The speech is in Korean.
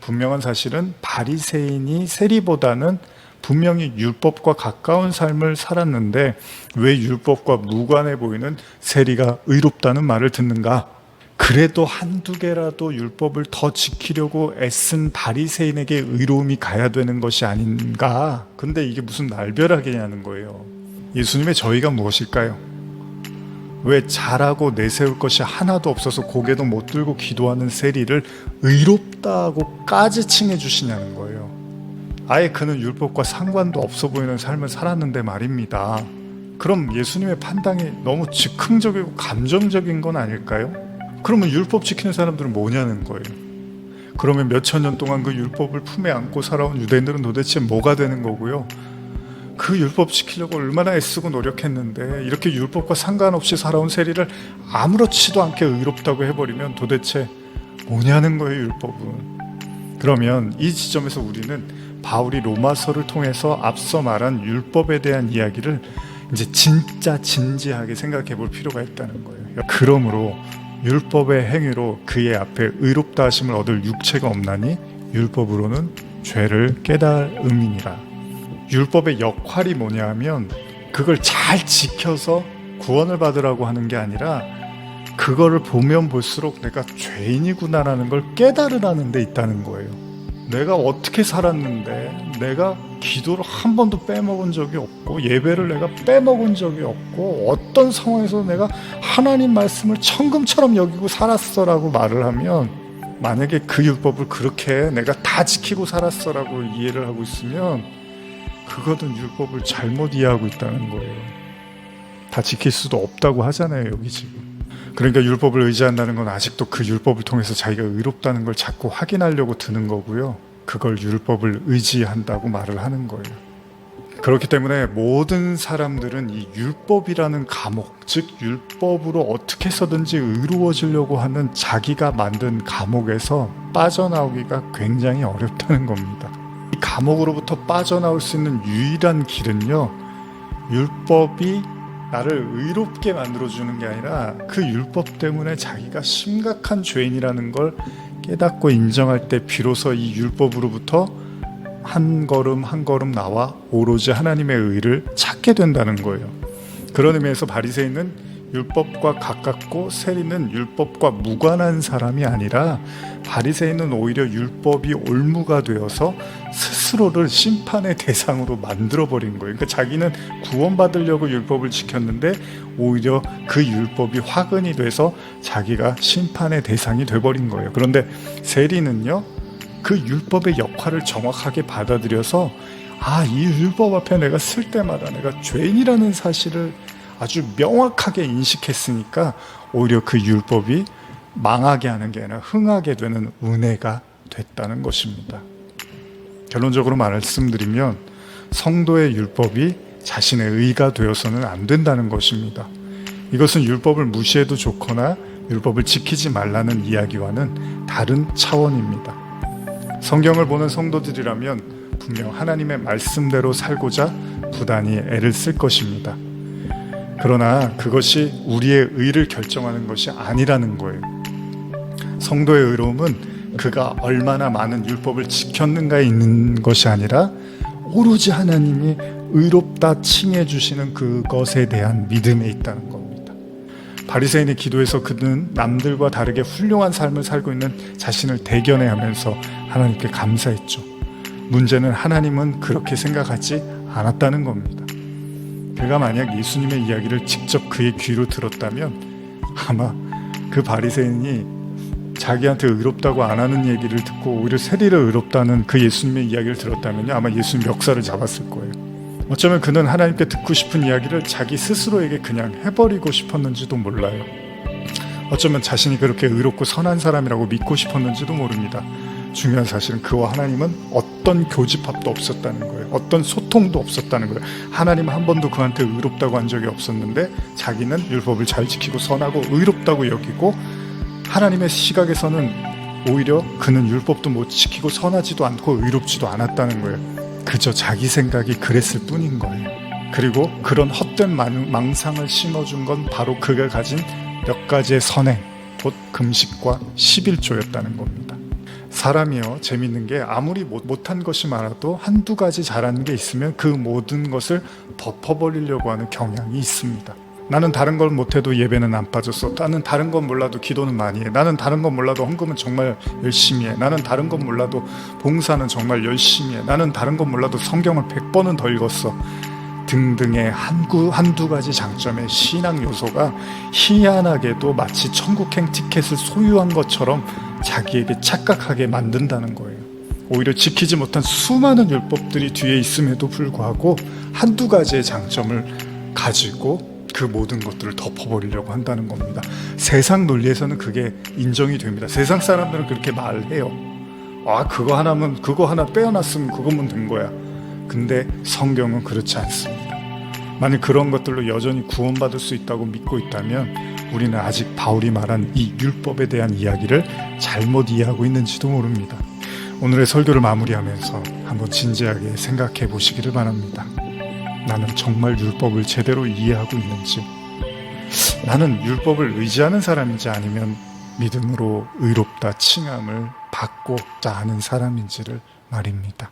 분명한 사실은 바리새인이 세리보다는 분명히 율법과 가까운 삶을 살았는데 왜 율법과 무관해 보이는 세리가 의롭다는 말을 듣는가? 그래도 한두 개라도 율법을 더 지키려고 애쓴 바리새인에게 의로움이 가야 되는 것이 아닌가? 근데 이게 무슨 날벼락이냐는 거예요. 예수님의 저희가 무엇일까요? 왜 잘하고 내세울 것이 하나도 없어서 고개도 못 들고 기도하는 세리를 의롭다고까지 칭해 주시냐는 거예요. 아예 그는 율법과 상관도 없어 보이는 삶을 살았는데 말입니다. 그럼 예수님의 판단이 너무 즉흥적이고 감정적인 건 아닐까요? 그러면 율법 지키는 사람들은 뭐냐는 거예요. 그러면 몇천 년 동안 그 율법을 품에 안고 살아온 유대인들은 도대체 뭐가 되는 거고요? 그 율법 지키려고 얼마나 애쓰고 노력했는데 이렇게 율법과 상관없이 살아온 세리를 아무렇지도 않게 의롭다고 해버리면 도대체 뭐냐는 거예요, 율법은. 그러면 이 지점에서 우리는 바울이 로마서를 통해서 앞서 말한 율법에 대한 이야기를 이제 진짜 진지하게 생각해 볼 필요가 있다는 거예요. 그러므로 율법의 행위로 그의 앞에 의롭다 하심을 얻을 육체가 없나니 율법으로는 죄를 깨달음이니라. 율법의 역할이 뭐냐 하면 그걸 잘 지켜서 구원을 받으라고 하는 게 아니라 그거를 보면 볼수록 내가 죄인이구나라는 걸 깨달으라는 데 있다는 거예요. 내가 어떻게 살았는데 내가 기도를 한 번도 빼먹은 적이 없고 예배를 내가 빼먹은 적이 없고 어떤 상황에서 내가 하나님 말씀을 천금처럼 여기고 살았어라고 말을 하면, 만약에 그 율법을 그렇게 내가 다 지키고 살았어라고 이해를 하고 있으면 그거는 율법을 잘못 이해하고 있다는 거예요. 다 지킬 수도 없다고 하잖아요, 여기 지금. 그러니까 율법을 의지한다는 건 아직도 그 율법을 통해서 자기가 의롭다는 걸 자꾸 확인하려고 드는 거고요. 그걸 율법을 의지한다고 말을 하는 거예요. 그렇기 때문에 모든 사람들은 이 율법이라는 감옥, 즉 율법으로 어떻게 해서든지 의로워지려고 하는 자기가 만든 감옥에서 빠져나오기가 굉장히 어렵다는 겁니다. 이 감옥으로부터 빠져나올 수 있는 유일한 길은요, 율법이 나를 의롭게 만들어주는 게 아니라 그 율법 때문에 자기가 심각한 죄인이라는 걸 깨닫고 인정할 때 비로소 이 율법으로부터 한 걸음 한 걸음 나와 오로지 하나님의 의를 찾게 된다는 거예요. 그런 의미에서 바리새인은 율법과 가깝고 세리는 율법과 무관한 사람이 아니라 바리새인은 오히려 율법이 올무가 되어서 스스로를 심판의 대상으로 만들어버린 거예요. 그러니까 자기는 구원받으려고 율법을 지켰는데 오히려 그 율법이 화근이 돼서 자기가 심판의 대상이 돼버린 거예요. 그런데 세리는요, 그 율법의 역할을 정확하게 받아들여서 이 율법 앞에 내가 쓸 때마다 내가 죄인이라는 사실을 아주 명확하게 인식했으니까 오히려 그 율법이 망하게 하는 게 아니라 흥하게 되는 은혜가 됐다는 것입니다. 결론적으로 말씀드리면 성도의 율법이 자신의 의가 되어서는 안 된다는 것입니다. 이것은 율법을 무시해도 좋거나 율법을 지키지 말라는 이야기와는 다른 차원입니다. 성경을 보는 성도들이라면 분명 하나님의 말씀대로 살고자 부단히 애를 쓸 것입니다. 그러나 그것이 우리의 의를 결정하는 것이 아니라는 거예요. 성도의 의로움은 그가 얼마나 많은 율법을 지켰는가에 있는 것이 아니라 오로지 하나님이 의롭다 칭해 주시는 그것에 대한 믿음에 있다는 겁니다. 바리새인의 기도에서 그는 남들과 다르게 훌륭한 삶을 살고 있는 자신을 대견해하면서 하나님께 감사했죠. 문제는 하나님은 그렇게 생각하지 않았다는 겁니다. 그가 만약 예수님의 이야기를 직접 그의 귀로 들었다면 아마 그 바리새인이 자기한테 의롭다고 안 하는 얘기를 듣고 오히려 세리를 의롭다는 그 예수님의 이야기를 들었다면 아마 예수님 멱살을 잡았을 거예요. 어쩌면 그는 하나님께 듣고 싶은 이야기를 자기 스스로에게 그냥 해버리고 싶었는지도 몰라요. 어쩌면 자신이 그렇게 의롭고 선한 사람이라고 믿고 싶었는지도 모릅니다. 중요한 사실은 그와 하나님은 어떤 교집합도 없었다는 거예요. 어떤 소통도 없었다는 거예요. 하나님 한 번도 그한테 의롭다고 한 적이 없었는데 자기는 율법을 잘 지키고 선하고 의롭다고 여기고 하나님의 시각에서는 오히려 그는 율법도 못 지키고 선하지도 않고 의롭지도 않았다는 거예요. 그저 자기 생각이 그랬을 뿐인 거예요. 그리고 그런 헛된 망상을 심어준 건 바로 그가 가진 몇 가지의 선행, 곧 금식과 11조였다는 겁니다. 사람이요, 재밌는 게 아무리 못한 것이 많아도 한두 가지 잘하는 게 있으면 그 모든 것을 덮어버리려고 하는 경향이 있습니다. 나는 다른 걸 못해도 예배는 안 빠졌어. 나는 다른 건 몰라도 기도는 많이 해. 나는 다른 건 몰라도 헌금은 정말 열심히 해. 나는 다른 건 몰라도 봉사는 정말 열심히 해. 나는 다른 건 몰라도 성경을 100번은 더 읽었어. 등등의 한두 가지 장점의 신앙 요소가 희한하게도 마치 천국행 티켓을 소유한 것처럼 자기에게 착각하게 만든다는 거예요. 오히려 지키지 못한 수많은 율법들이 뒤에 있음에도 불구하고 한두 가지의 장점을 가지고 그 모든 것들을 덮어버리려고 한다는 겁니다. 세상 논리에서는 그게 인정이 됩니다. 세상 사람들은 그렇게 말해요. 그거 하나 빼어났으면 그거면 된 거야. 근데 성경은 그렇지 않습니다. 만약 그런 것들로 여전히 구원받을 수 있다고 믿고 있다면 우리는 아직 바울이 말한 이 율법에 대한 이야기를 잘못 이해하고 있는지도 모릅니다. 오늘의 설교를 마무리하면서 한번 진지하게 생각해 보시기를 바랍니다. 나는 정말 율법을 제대로 이해하고 있는지, 나는 율법을 의지하는 사람인지 아니면 믿음으로 의롭다 칭함을 받고자 하는 사람인지를 말입니다.